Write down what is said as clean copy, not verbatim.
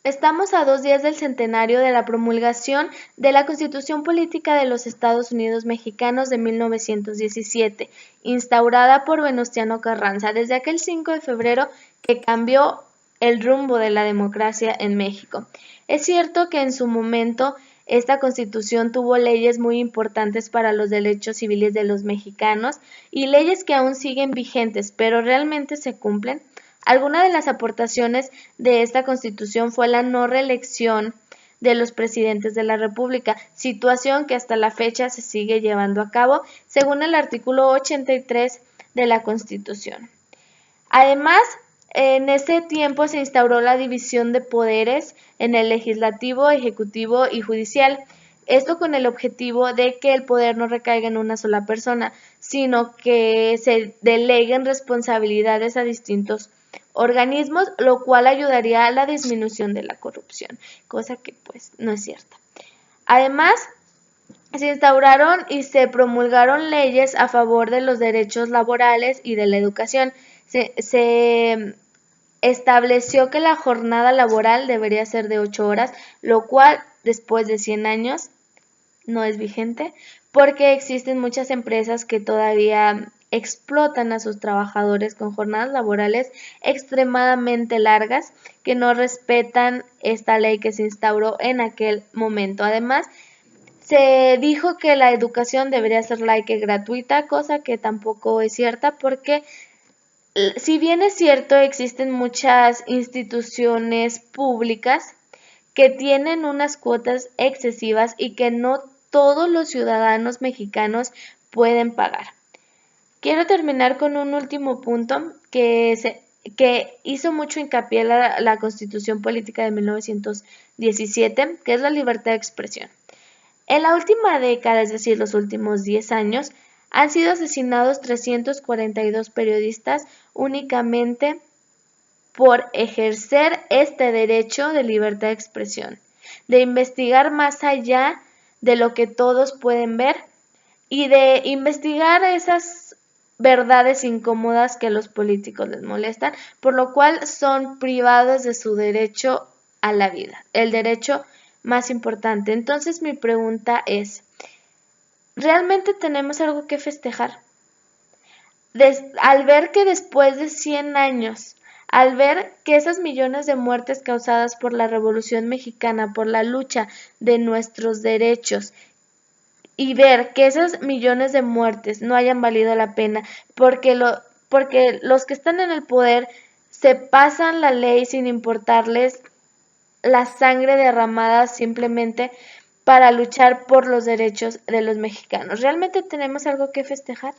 Estamos a 2 días del centenario de la promulgación de la Constitución Política de los Estados Unidos Mexicanos de 1917, instaurada por Venustiano Carranza, desde aquel 5 de febrero que cambió el rumbo de la democracia en México. Es cierto que en su momento esta Constitución tuvo leyes muy importantes para los derechos civiles de los mexicanos y leyes que aún siguen vigentes, pero ¿realmente se cumplen? Alguna de las aportaciones de esta Constitución fue la no reelección de los presidentes de la República, situación que hasta la fecha se sigue llevando a cabo, según el artículo 83 de la Constitución. Además, en ese tiempo se instauró la división de poderes en el legislativo, ejecutivo y judicial. Esto con el objetivo de que el poder no recaiga en una sola persona, sino que se deleguen responsabilidades a distintos organismos, lo cual ayudaría a la disminución de la corrupción, cosa que pues no es cierta. Además, se instauraron y se promulgaron leyes a favor de los derechos laborales y de la educación. Se estableció que la jornada laboral debería ser de 8 horas, lo cual después de 100 años no es vigente, porque existen muchas empresas que todavía explotan a sus trabajadores con jornadas laborales extremadamente largas que no respetan esta ley que se instauró en aquel momento. Además, se dijo que la educación debería ser laica y gratuita, cosa que tampoco es cierta porque si bien es cierto, existen muchas instituciones públicas que tienen unas cuotas excesivas y que no todos los ciudadanos mexicanos pueden pagar. Quiero terminar con un último punto que hizo mucho hincapié la Constitución Política de 1917, que es la libertad de expresión. En la última década, es decir, los últimos 10 años, han sido asesinados 342 periodistas únicamente por ejercer este derecho de libertad de expresión, de investigar más allá de lo que todos pueden ver y de investigar esas verdades incómodas que a los políticos les molestan, por lo cual son privados de su derecho a la vida, el derecho más importante. Entonces mi pregunta es, ¿realmente tenemos algo que festejar? Al ver que después de 100 años, al ver que esas millones de muertes causadas por la Revolución Mexicana, por la lucha de nuestros derechos, y ver que esas millones de muertes no hayan valido la pena, porque los que están en el poder se pasan la ley sin importarles la sangre derramada simplemente para luchar por los derechos de los mexicanos. ¿Realmente tenemos algo que festejar?